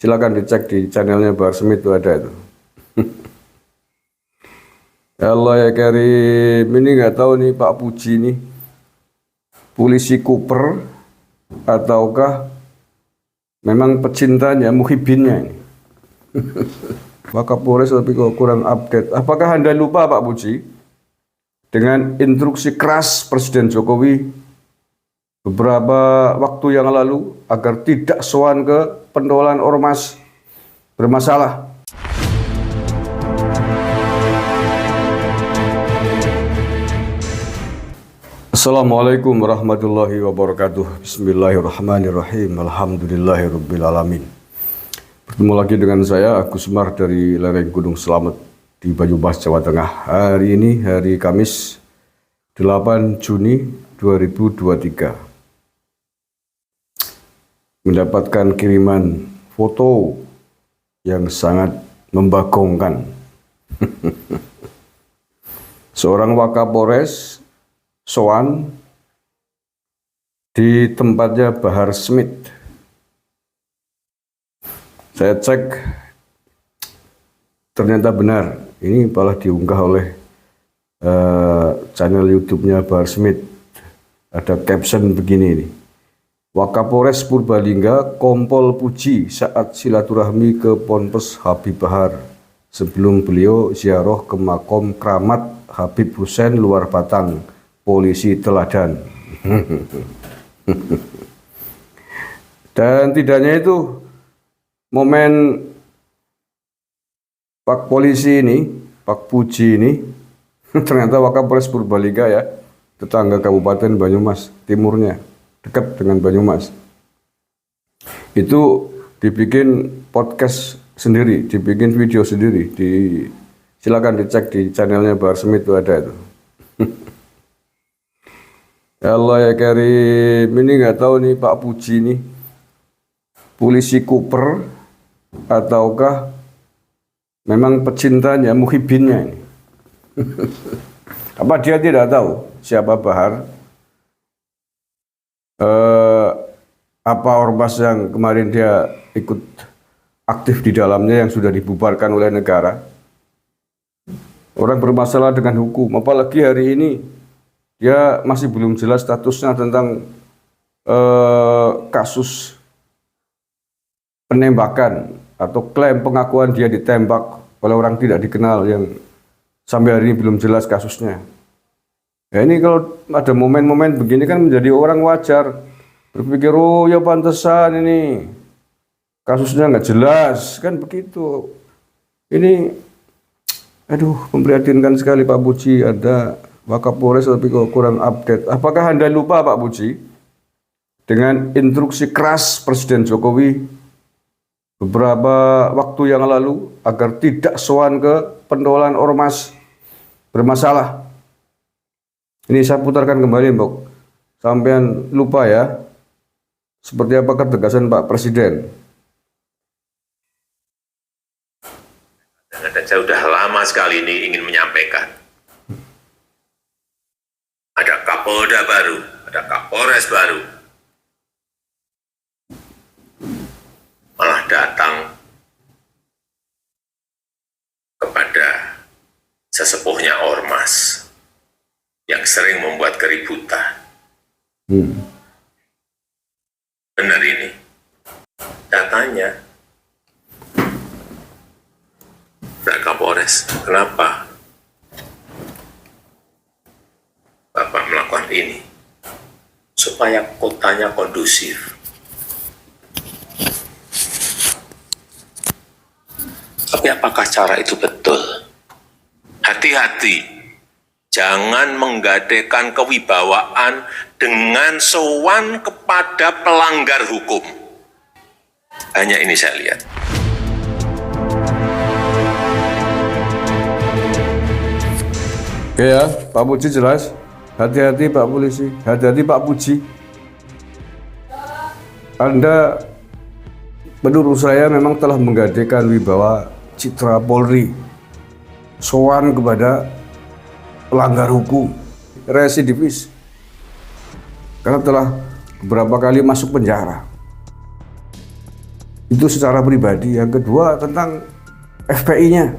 Silakan dicek di channelnya Bahar Smith, itu ada itu. Allah ya Karim, ini nggak tahu nih Pak Puji nih, polisi Cooper ataukah memang pecintanya, muhibinnya ini. Wakapolres tapi kok kurang update. Apakah Anda lupa Pak Puji dengan instruksi keras Presiden Jokowi beberapa waktu yang lalu agar tidak sowan ke pentolan ormas bermasalah? Assalamualaikum warahmatullahi wabarakatuh. Bismillahirrahmanirrahim. Alhamdulillahirrabbilalamin. Bertemu lagi dengan saya Agus Semar dari lereng Gunung Slamet di Banyumas, Jawa Tengah. Hari ini hari Kamis 8 Juni 2023. Mendapatkan kiriman foto yang sangat membagongkan. Seorang Wakapolres sowan di tempatnya Bahar Smith. Saya cek, ternyata benar. Ini malah diunggah oleh channel YouTube-nya Bahar Smith. Ada caption begini nih. Wakapolres Purbalingga Kompol Puji saat silaturahmi ke Ponpes Habib Bahar sebelum beliau ziarah ke makom keramat Habib Hussein Luar Batang, polisi teladan. Dan tidaknya itu, momen Pak Polisi ini, Pak Puji ini, ternyata Wakapolres Purbalingga ya, tetangga Kabupaten Banyumas timurnya, dekat dengan Banyumas. Itu dibikin podcast sendiri, dibikin video sendiri. Silakan dicek di channelnya Bahar Smith, itu ada itu. Allah ya Karim, ini nggak tahu nih Pak Puji nih, polisi Cooper ataukah memang pecintanya, muhibinnya ini. Apa dia tidak tahu siapa Bahar? Apa ormas yang kemarin dia ikut aktif di dalamnya yang sudah dibubarkan oleh negara? Orang bermasalah dengan hukum, apalagi hari ini dia masih belum jelas statusnya tentang kasus penembakan atau klaim pengakuan dia ditembak oleh orang tidak dikenal yang sampai hari ini belum jelas kasusnya. Ya ini kalau ada momen-momen begini kan menjadi orang wajar berpikir, oh ya pantesan ini kasusnya nggak jelas, kan begitu. Ini aduh, memprihatinkan sekali Pak Puji, ada Wakapolres tapi kok kurang update. Apakah Anda lupa Pak Puji dengan instruksi keras Presiden Jokowi beberapa waktu yang lalu agar tidak sowan ke pentolan ormas bermasalah? Ini saya putarkan kembali, Mbok. Sampean lupa ya, seperti apa ketegasan Pak Presiden? Dan saya sudah lama sekali ini ingin menyampaikan. Ada Kapolda baru, ada Kapolres baru. Malah datang kepada sesepuhnya ormas yang sering membuat keributan. Benar ini. Datanya, Pak Kapolres, kenapa Bapak melakukan ini? Supaya kotanya kondusif. Tapi apakah cara itu betul? Hati-hati, jangan menggadekan kewibawaan dengan sowan kepada pelanggar hukum. Hanya ini saya lihat. Oke ya, Pak Puji jelas. Hati-hati Pak Polisi, hati-hati Pak Puji. Anda menurut saya memang telah menggadekan wibawa citra Polri, sowan kepada pelanggar hukum, residivis, karena telah beberapa kali masuk penjara. Itu secara pribadi. Yang kedua tentang FPI-nya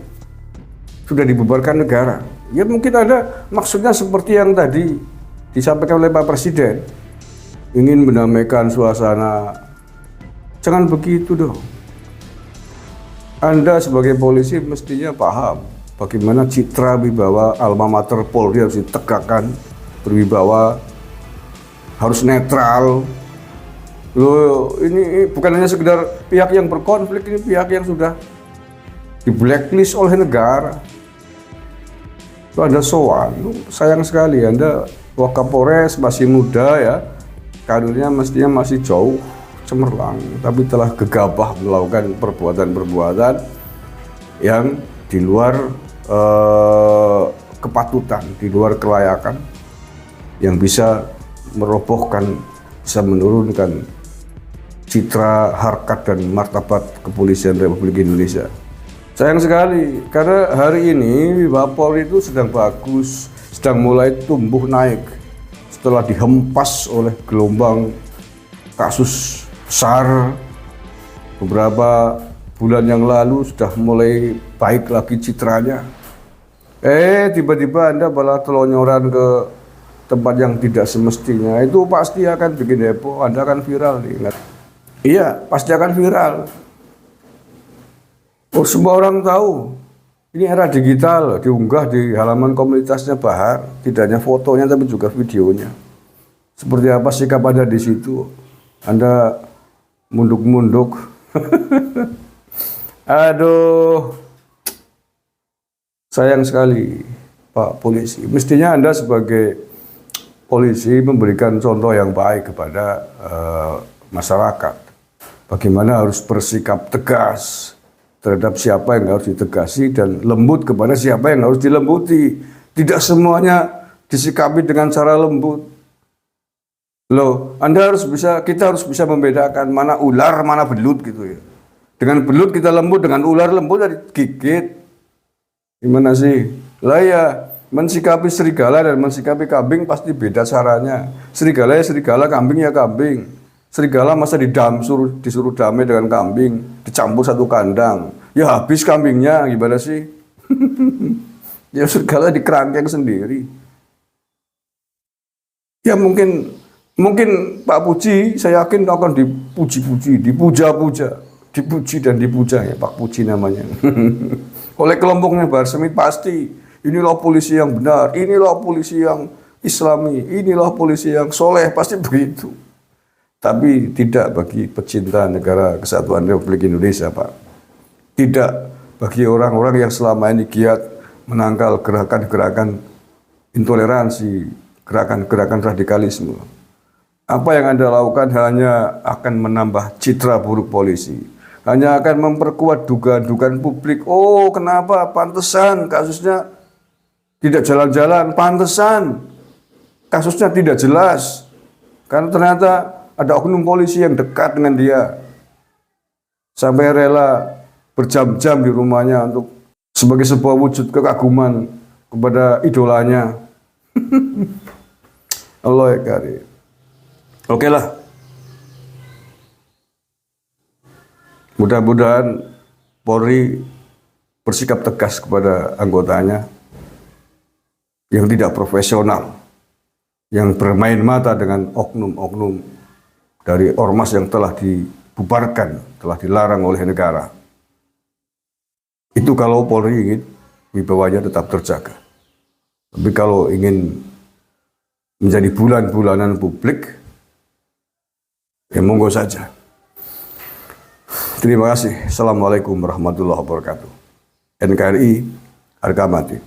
sudah dibubarkan negara. Ya mungkin ada maksudnya seperti yang tadi disampaikan oleh Pak Presiden, ingin mendamaikan suasana. Jangan begitu dong. Anda sebagai polisi mestinya paham bagaimana citra wibawa alma mater Polri harus ditegakkan, berwibawa, harus netral. Loh, ini bukan hanya sekedar pihak yang berkonflik, ini pihak yang sudah di blacklist oleh negara. Itu Anda sowan, sayang sekali Anda Wakapolres masih muda ya, karirnya mestinya masih jauh cemerlang, tapi telah gegabah melakukan perbuatan-perbuatan yang di luar kepatutan, di luar kelayakan, yang bisa merobohkan, bisa menurunkan citra, harkat, dan martabat kepolisian Republik Indonesia. Sayang sekali, karena hari ini wibawa Polri itu sedang bagus, sedang mulai tumbuh naik setelah dihempas oleh gelombang kasus besar. Beberapa bulan yang lalu sudah mulai baik lagi citranya. Tiba-tiba Anda malah telonyoran ke tempat yang tidak semestinya. Itu pasti akan bikin heboh, Anda akan viral. Ingat. Iya, pasti akan viral. Oh, semua orang tahu. Ini era digital, diunggah di halaman komunitasnya Bahar. Tidak hanya fotonya, tapi juga videonya. Seperti apa sikap Anda di situ? Anda munduk-munduk. Aduh, sayang sekali Pak Polisi. Mestinya Anda sebagai polisi memberikan contoh yang baik kepada masyarakat. Bagaimana harus bersikap tegas terhadap siapa yang harus ditegasi dan lembut kepada siapa yang harus dilembuti. Tidak semuanya disikapi dengan cara lembut. Loh, kita harus bisa membedakan mana ular, mana belut gitu ya. Dengan belut kita lembut, dengan ular lembut dari gigit. Gimana sih? Lah ya, mensikapi serigala dan mensikapi kambing pasti beda caranya. Serigala ya serigala, kambing ya kambing. Serigala masa disuruh damai dengan kambing, dicampur satu kandang. Ya habis kambingnya, gimana sih? Ya serigala dikerangkeng sendiri. Ya mungkin Pak Puji, saya yakin akan dipuji-puji, dipuja-puja, dipuji dan dipuja ya Pak Puji namanya. Oleh kelompoknya Bahar Smith pasti, inilah polisi yang benar, inilah polisi yang Islami, inilah polisi yang soleh, pasti begitu. Tapi tidak bagi pecinta negara kesatuan Republik Indonesia, Pak. Tidak bagi orang-orang yang selama ini giat menangkal gerakan-gerakan intoleransi, gerakan-gerakan radikalisme. Apa yang Anda lakukan hanya akan menambah citra buruk polisi. Hanya akan memperkuat dugaan-dugaan publik. Oh, kenapa? Pantesan kasusnya tidak jalan-jalan. Pantesan kasusnya tidak jelas. Karena ternyata ada oknum polisi yang dekat dengan dia. Sampai rela berjam-jam di rumahnya untuk sebagai sebuah wujud kekaguman kepada idolanya. Allah ya karim. Oke lah. Mudah-mudahan Polri bersikap tegas kepada anggotanya yang tidak profesional, yang bermain mata dengan oknum-oknum dari ormas yang telah dibubarkan, telah dilarang oleh negara. Itu kalau Polri ingin wibawanya tetap terjaga. Tapi kalau ingin menjadi bulan-bulanan publik, ya monggo saja. Terima kasih. Assalamualaikum warahmatullahi wabarakatuh. NKRI harga mati.